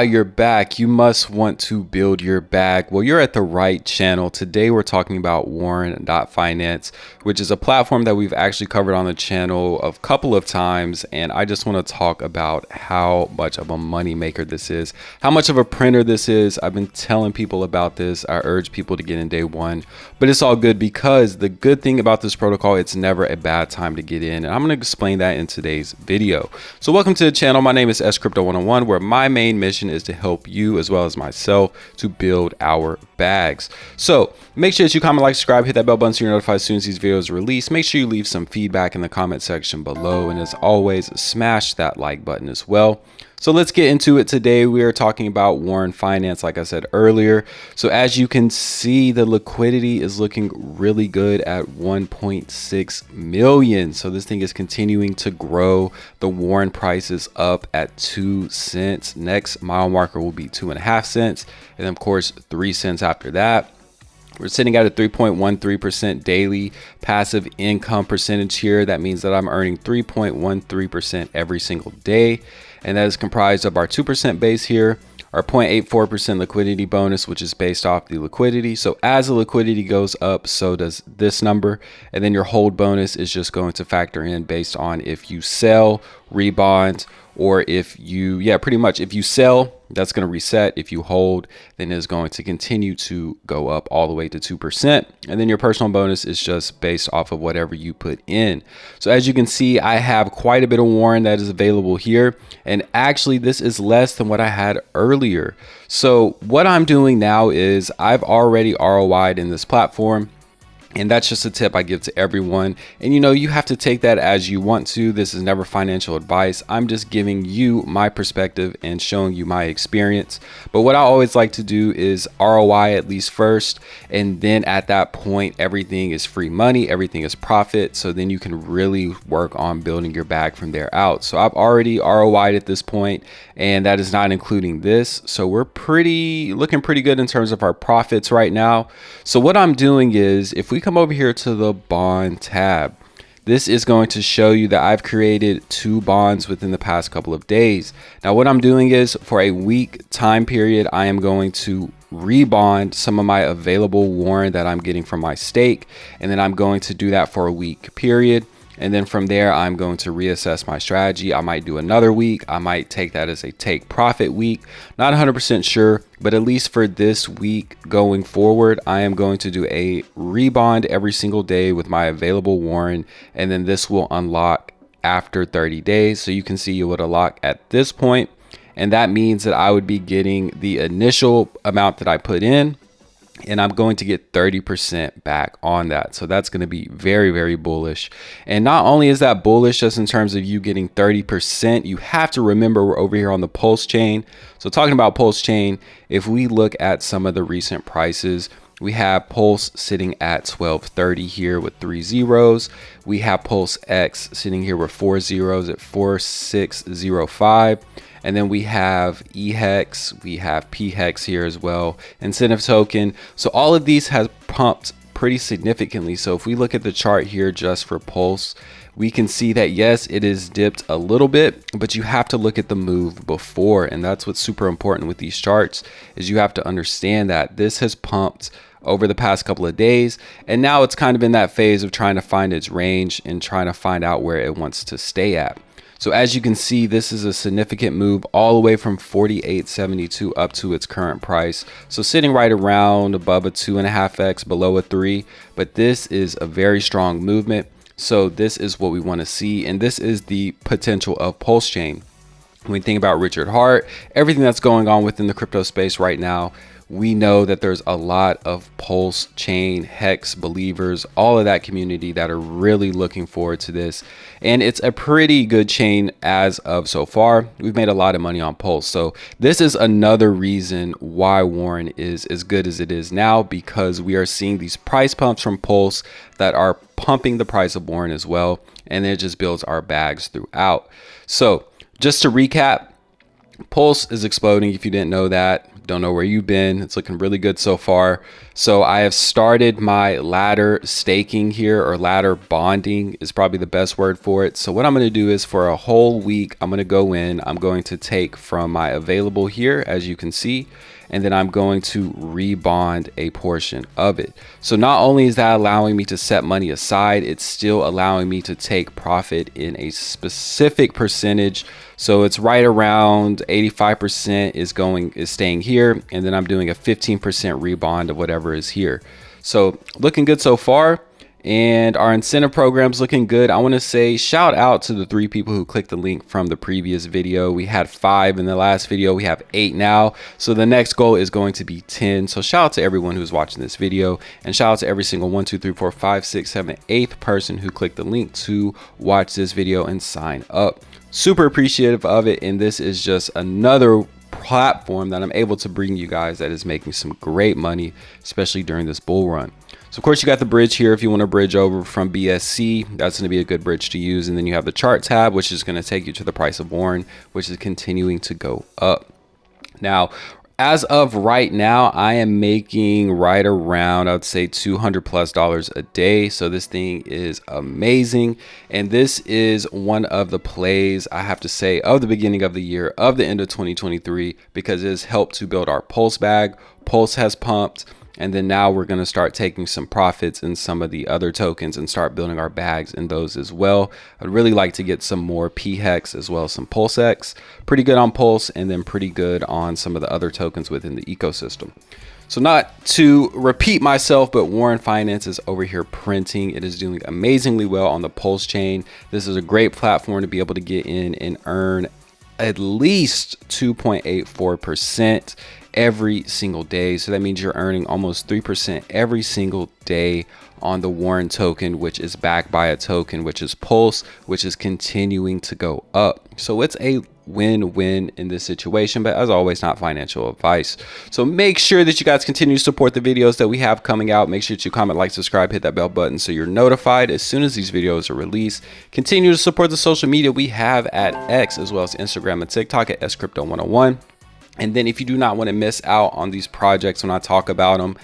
You're back. You must want to build your bag. Well, you're at the right channel. Today we're talking about Warren.Finance, which is a platform that we've actually covered on the channel a couple of times. And I just want to talk about how much of a money maker this is, how much of a printer this is. I've been telling people about this. I urge people to get in day one, but it's all good because the good thing about this protocol, it's never a bad time to get in. And I'm going to explain that in today's video. So welcome to the channel. My name is S Crypto 101, where my main mission is to help you as well as myself to build our bags. So make sure that you comment, like, subscribe, hit that bell button so you're notified as soon as these videos are released. Make sure you leave some feedback in the comment section below, and as always, smash that like button as well. So let's get into it. Today we are talking about Warren.Finance, like I said earlier. So as you can see, the liquidity is looking really good at 1.6 million. So this thing is continuing to grow. The Warren price is up at 2 cents. Next mile marker will be 2.5 cents. And then of course, 3 cents after that. We're sitting at a 3.13% daily passive income percentage here. That means that I'm earning 3.13% every single day. And that is comprised of our 2% base here, our 0.84% liquidity bonus, which is based off the liquidity. So as the liquidity goes up, so does this number. And then your hold bonus is just going to factor in based on if you sell, rebond, or if you, pretty much if you sell, that's going to reset. If you hold, then it's going to continue to go up all the way to 2%. And then your personal bonus is just based off of whatever you put in. So as you can see, I have quite a bit of Warren that is available here. And actually, this is less than what I had earlier. So what I'm doing now is I've already ROI'd in this platform. And that's just a tip I give to everyone. And you have to take that as you want to. This is never financial advice. I'm just giving you my perspective and showing you my experience. But what I always like to do is ROI at least first. And then at that point, everything is free money. Everything is profit. So then you can really work on building your bag from there out. So I've already ROI'd at this point, and that is not including this. So we're looking pretty good in terms of our profits right now. So what I'm doing is, if we come over here to the bond tab, this is going to show you that I've created 2 bonds within the past couple of days. Now what I'm doing is, for a week time period, I am going to rebond some of my available Warren that I'm getting from my stake, and then I'm going to do that for a week period. And then from there, I'm going to reassess my strategy. I might do another week. I might take that as a take profit week. Not 100% sure, but at least for this week going forward, I am going to do a rebond every single day with my available Warren. And then this will unlock after 30 days. So you can see it would unlock at this point. And that means that I would be getting the initial amount that I put in, and I'm going to get 30% back on that. So that's going to be very, very bullish. And not only is that bullish just in terms of you getting 30%, you have to remember we're over here on the Pulse chain. So talking about Pulse chain, if we look at some of the recent prices, we have Pulse sitting at 1230 here with 3 zeros. We have Pulse X sitting here with 4 zeros at 4605. And then we have eHex, we have pHex here as well, incentive token. So all of these have pumped pretty significantly. So if we look at the chart here just for Pulse, we can see that yes, it is dipped a little bit, but you have to look at the move before. And that's what's super important with these charts, is you have to understand that this has pumped over the past couple of days. And now it's kind of in that phase of trying to find its range and trying to find out where it wants to stay at. So as you can see, this is a significant move all the way from 48.72 up to its current price. So sitting right around above a 2.5x, below a 3, but this is a very strong movement. So this is what we want to see. And this is the potential of Pulse chain. When we think about Richard Heart, everything that's going on within the crypto space right now, we know that there's a lot of Pulse chain, Hex believers, all of that community that are really looking forward to this. And it's a pretty good chain as of so far. We've made a lot of money on Pulse. So this is another reason why Warren is as good as it is now, because we are seeing these price pumps from Pulse that are pumping the price of Warren as well. And it just builds our bags throughout. So just to recap, Pulse is exploding if you didn't know that. Don't know where you've been. It's looking really good so far. So I have started my ladder staking here, or ladder bonding is probably the best word for it. So what I'm going to do is for a whole week, I'm going to go in, I'm going to take from my available here, as you can see, and then I'm going to rebond a portion of it. So not only is that allowing me to set money aside, it's still allowing me to take profit in a specific percentage. So it's right around 85% is staying here, and then I'm doing a 15% rebond of whatever is here. So looking good so far. And our incentive program's looking good. I want to say shout out to the 3 people who clicked the link from the previous video. We had 5 in the last video. We have 8 now. So the next goal is going to be 10. So shout out to everyone who's watching this video, and shout out to every single 1, 2, 3, 4, 5, 6, 7, 8th person who clicked the link to watch this video and sign up. Super appreciative of it. And this is just another platform that I'm able to bring you guys that is making some great money, especially during this bull run. So of course you got the bridge here. If you want to bridge over from BSC, that's going to be a good bridge to use. And then you have the chart tab, which is going to take you to the price of Warren, which is continuing to go up. Now, as of right now, I am making right around, I would say $200+ a day. So this thing is amazing. And this is one of the plays, I have to say, of the beginning of the year, of the end of 2023, because it has helped to build our Pulse bag. Pulse has pumped. And then now we're going to start taking some profits in some of the other tokens and start building our bags in those as well. I'd really like to get some more PHEX as well as some PulseX. Pretty good on Pulse, and then pretty good on some of the other tokens within the ecosystem. So not to repeat myself, but Warren Finance is over here printing. It is doing amazingly well on the Pulse chain. This is a great platform to be able to get in and earn at least 2.84% every single day. So that means you're earning almost 3% every single day on the Warren token, which is backed by a token which is Pulse, which is continuing to go up. So it's a win-win in this situation, but as always, not financial advice. So make sure that you guys continue to support the videos that we have coming out. Make sure that you comment, like, subscribe, hit that bell button so you're notified as soon as these videos are released. Continue to support the social media we have at X, as well as Instagram and TikTok at SCrypto101. And then if you do not want to miss out on these projects when I talk about them,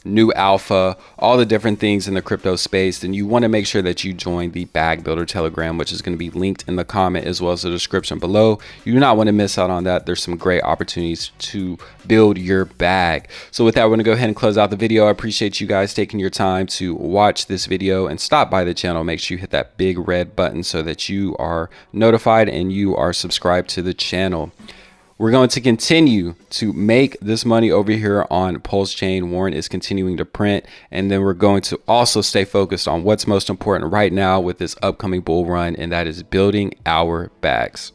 new alpha, all the different things in the crypto space, then you want to make sure that you join the Bag Builder Telegram, which is going to be linked in the comment as well as the description below. You do not want to miss out on that. There's some great opportunities to build your bag. So with that, we're going to go ahead and close out the video. I appreciate you guys taking your time to watch this video and stop by the channel. Make sure you hit that big red button so that you are notified and you are subscribed to the channel. We're going to continue to make this money over here on Pulse Chain. Warren is continuing to print, and then we're going to also stay focused on what's most important right now with this upcoming bull run, and that is building our bags.